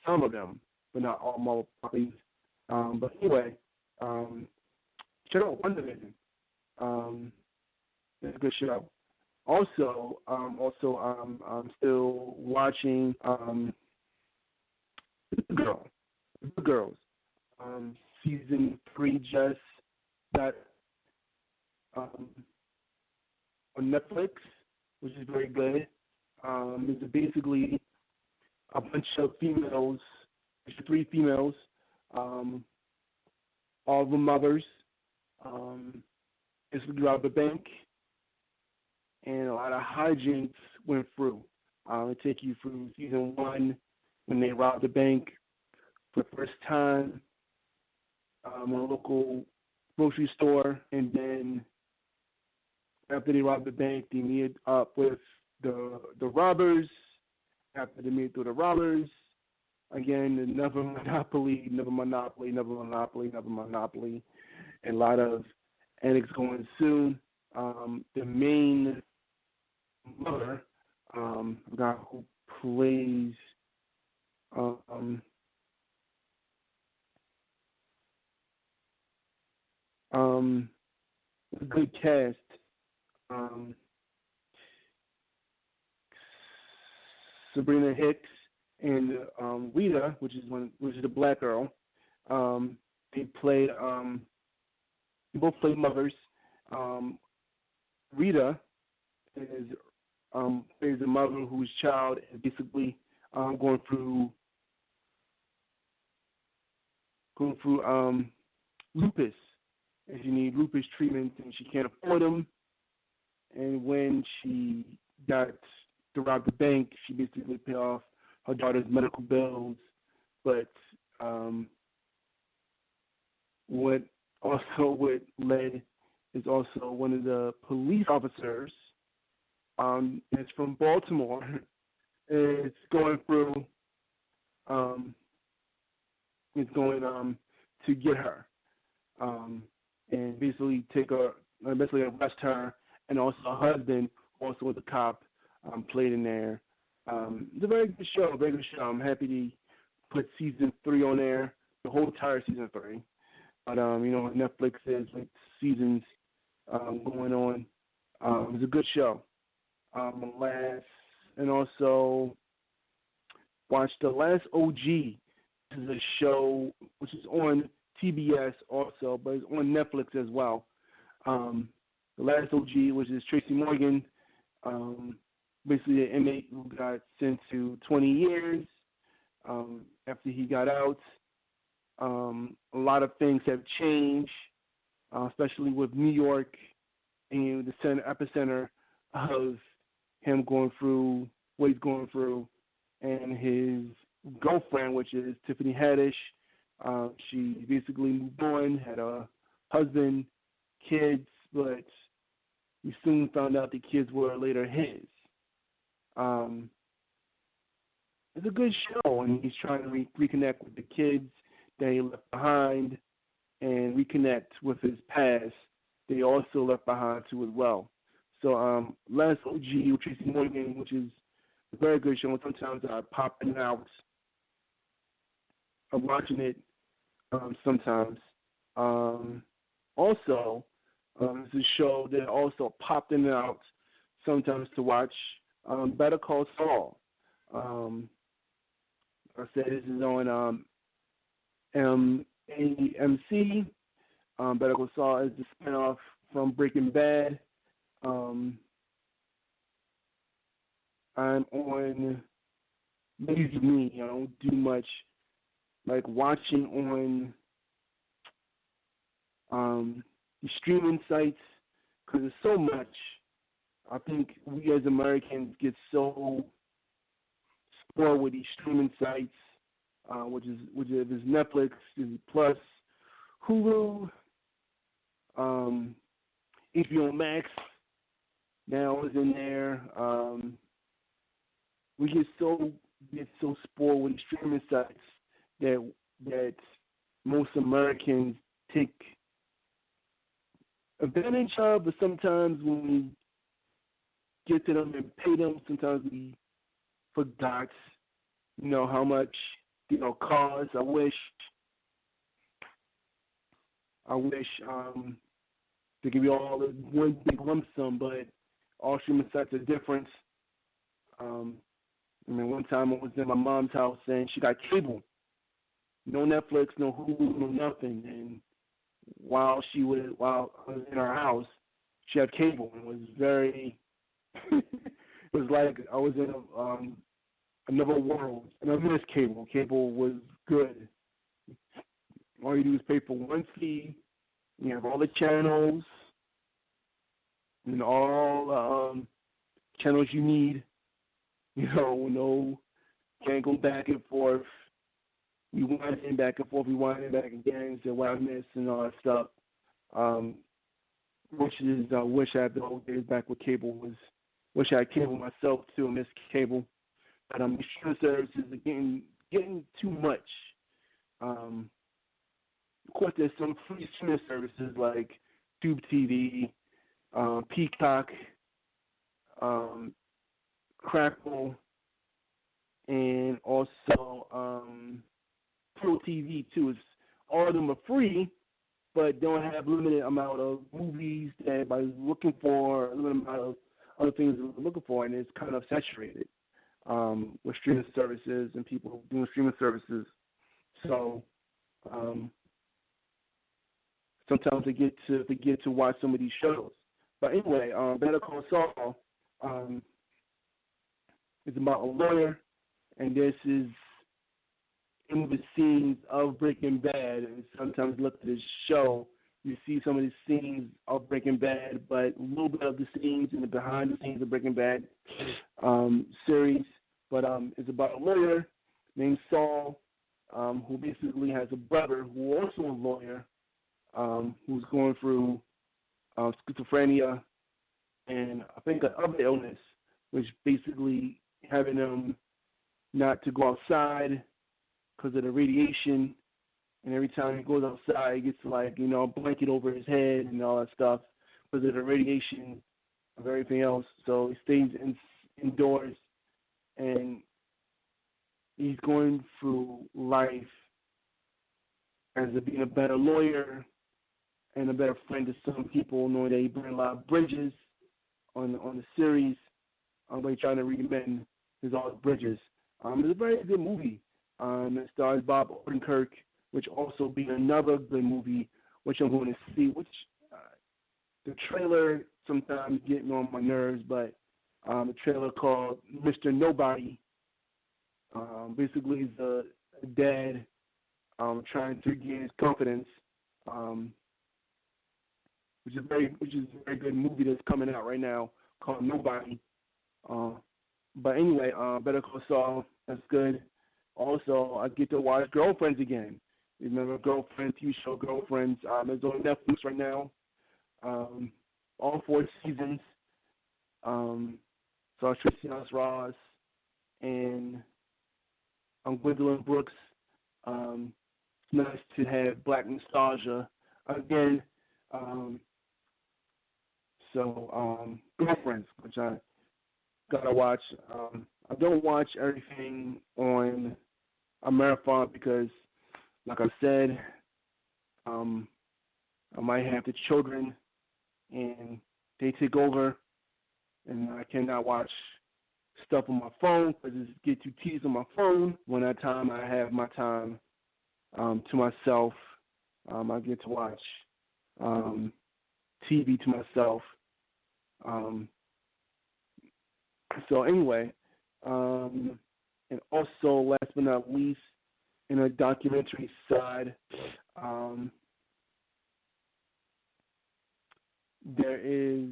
some of them, but not all Marvel properties. But anyway, check out WandaVision. It's a good show. I'm still watching The Girls. Season 3 just got um, on Netflix, which is very good. It's basically a bunch of females, three females, all of them mothers. It's throughout the bank, and a lot of hijinks went through. It take you through season 1 when they robbed the bank for the first time in a local grocery store, and then after they robbed the bank, they meet up with the robbers. After they meet through the robbers, again, another monopoly, and a lot of antics going soon. The main mother, the guy who plays a good cast. Sabrina Hicks and Rita, which is the black girl. They played. They both played mothers. Rita is plays a mother whose child is basically going through lupus, and she needs lupus treatments, and she can't afford them. And when she got to rob the bank, she basically paid off her daughter's medical bills. But what led is also one of the police officers. It's from Baltimore. It's going through. It's going to get her, and basically arrest her, and also her husband, also with the cop, played in there. It's a very good show. I'm happy to put season 3 on there, the whole entire season 3. But Netflix has like seasons going on. It's a good show. And also watched The Last OG. This is a show which is on TBS also, but it's on Netflix as well. The Last OG, which is Tracy Morgan, basically an inmate who got sent to 20 years after he got out. A lot of things have changed, especially with New York and the epicenter of him going through what he's going through, and his girlfriend, which is Tiffany Haddish. She basically moved on, had a husband, kids, but we soon found out the kids were later his. It's a good show, and he's trying to reconnect with the kids that he left behind and reconnect with his past that he also left behind too as well. So Last OG with Tracy Morgan, which is a very good show. Sometimes I pop in and out of watching it sometimes. Also, it's a show that also popped in and out sometimes to watch, Better Call Saul. I said this is on AMC. Better Call Saul is the spinoff from Breaking Bad. I'm on Lazy Me. I don't do much like watching on the streaming sites because there's so much. I think we as Americans get so spoiled with these streaming sites, which is Netflix, Disney Plus, Hulu, HBO Max. Now is in there. We get so spoiled with streaming sites that most Americans take advantage of, but sometimes when we get to them and pay them, sometimes we forgot how much costs. I wish to give you all in one big lump sum, but all streaming sites are different. Um, one time I was in my mom's house and she got cable, no Netflix, no Hulu, no nothing. And while I was in our house, she had cable, and it was very. It was like I was in another world, and I missed cable. Cable was good. All you do is pay for one fee. You have all the channels and all channels you need. No, can't go back and forth. We wind in back and forth. We wind in back again. So what I missed and all that stuff. Wish I had the old days back with cable. Wish I had cable myself too. I miss cable. But streaming services are getting too much. Of course, there's some free streaming services like Tube TV, Peacock, Crackle, and also Pro TV too. All of them are free, but don't have limited amount of movies that everybody's looking for, a limited amount of other things that they're looking for, and it's kind of saturated with streaming services and people doing streaming services. So sometimes they get to forget to watch some of these shows. But anyway, Better Call Saul is about a lawyer, and this is in the scenes of Breaking Bad. And sometimes look at this show, you see some of the scenes of Breaking Bad, but a little bit of the scenes in the behind the scenes of Breaking Bad series. But it's about a lawyer named Saul, who basically has a brother who also a lawyer, who's going through schizophrenia and I think another illness, which basically having him not to go outside because of the radiation. And every time he goes outside, he gets a blanket over his head and all that stuff because of the radiation of everything else. So he stays indoors, and he's going through life as being a better lawyer and a better friend to some people, knowing that he burned a lot of bridges on the series, by trying to remend his old bridges. It's a very good movie. It stars Bob Odenkirk, which also be another good movie, which I'm going to see. Which the trailer sometimes getting on my nerves, but the trailer called Mr. Nobody basically is a dad trying to gain his confidence, which is a very good movie that's coming out right now called Nobody. But anyway, Better Call Saul, that's good. Also, I get to watch Girlfriends again. You remember Girlfriends, TV show Girlfriends? It's on Netflix right now. All 4 seasons. So Tracy Ellis Ross and Gwendolyn Brooks. It's nice to have black nostalgia again. Girlfriends, which I gotta watch. I don't watch everything on a marathon because, like I said, I might have the children and they take over, and I cannot watch stuff on my phone because it get too tedious on my phone. When that time I have my time to myself, I get to watch TV to myself. So anyway, and also last but not least, in a documentary side, there is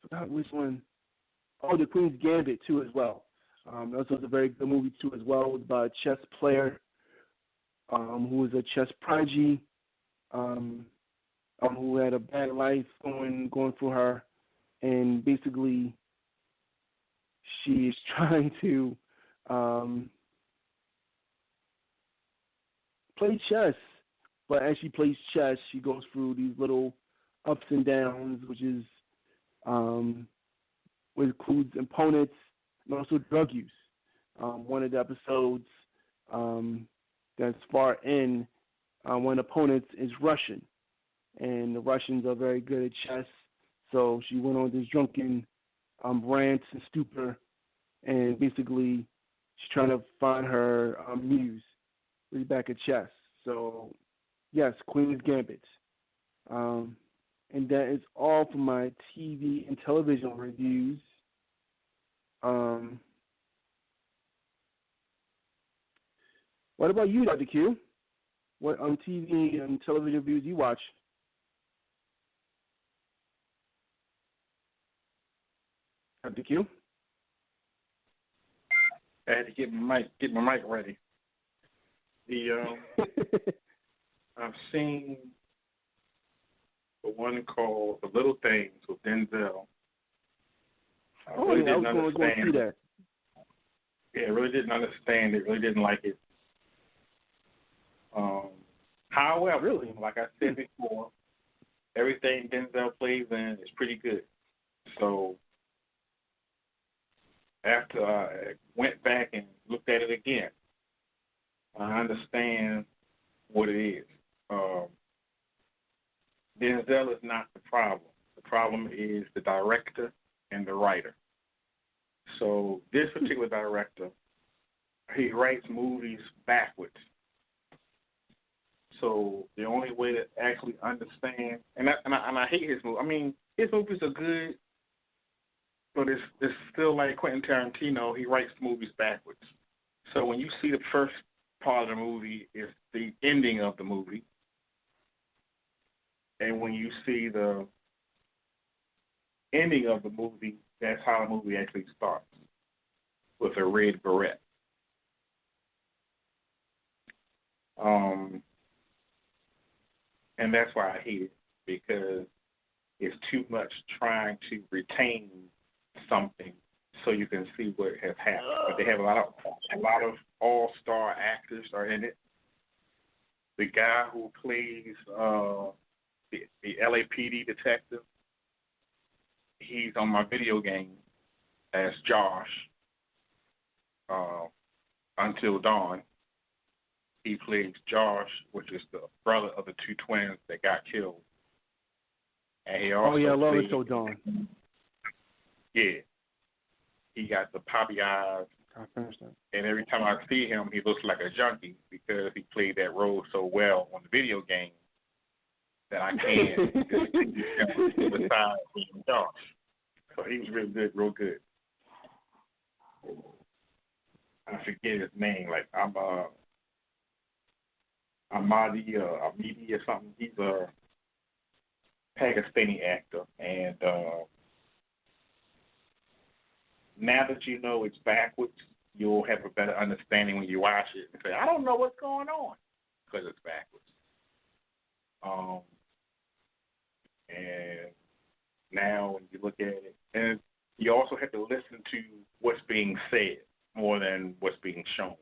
forgot which one. Oh, The Queen's Gambit too as well. That was a very good movie too as well. It was about a chess player who was a chess prodigy, who had a bad life going through her, and basically she is trying to play chess. But as she plays chess, she goes through these little ups and downs, which includes opponents and also drug use. One of the episodes that's far in, one opponent is Russian, and the Russians are very good at chess. So she went on this drunken rant and stupor, and basically she's trying to find her muse really back at chess. So yes, Queen's Gambit. And that is all for my TV and television reviews. What about you, Dr. Q? What TV and television reviews you watch? Dr. Q? I had to get my mic ready. I've seen the one called The Little Things with Denzel. I was going to see that. Yeah, I really didn't understand it. Really didn't like it. However, really, like I said before, everything Denzel plays in is pretty good. So after I went back and looked at it again, I understand what it is. Denzel is not the problem. The problem is the director and the writer. So this particular director, he writes movies backwards. So the only way to actually understand, and I hate his movies. I mean, his movies are good, but it's still like Quentin Tarantino. He writes movies backwards. So when you see the first part of the movie, is the ending of the movie, and when you see the ending of the movie, that's how the movie actually starts, with a red beret. And that's why I hate it, because it's too much trying to retain something so you can see what has happened. But they have a lot of all-star actors are in it. The guy who plays the LAPD detective, he's on my video game as Josh, Until Dawn. He plays Josh, which is the brother of the two twins that got killed. And he also I love Until Dawn. Yeah. He got the poppy eyes. And every time I see him, he looks like a junkie because he played that role so well on the video game that I can't beside being Josh. So he was really good, real good. I forget his name. Like Ahmadi Amidi or something. He's a Pakistani actor, and now that you know it's backwards, you'll have a better understanding when you watch it and say, I don't know what's going on, because it's backwards. And now when you look at it, and you also have to listen to what's being said more than what's being shown.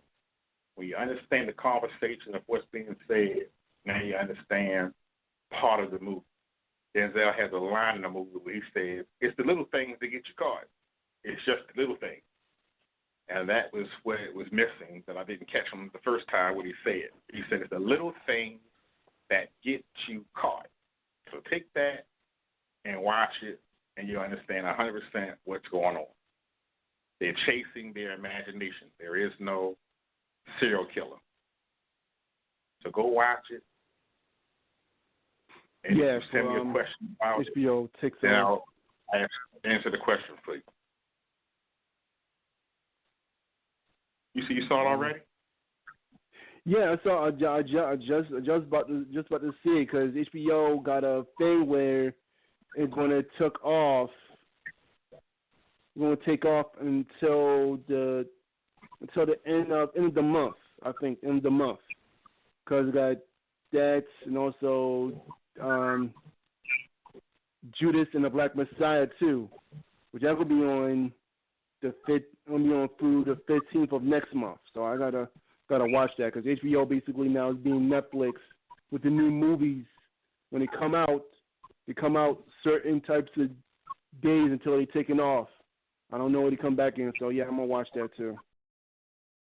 When you understand the conversation of what's being said, now you understand part of the movie. Denzel has a line in the movie where he says, it's the little things that get you caught. It's just the little things. And that was where it was missing, that I didn't catch him the first time what he said. He said it's the little things that get you caught. So take that and watch it, and you'll understand 100% what's going on. They're chasing their imagination. There is no serial killer. So go watch it. And if you send me a question about HBO takes then I'll answer the question for you. You saw it already? Yeah, I saw. I just about to see it, because HBO got a thing where it's going to take off. Going to take off until the end of the month. I think end of the month, because it got that, and also Judas and the Black Messiah too, which that will be on the through the 15th of next month. So I gotta watch that, because HBO basically now is being Netflix with the new movies. When they come out certain types of days until they're taken off. I don't know what he come back in, so yeah, I'm gonna watch that too.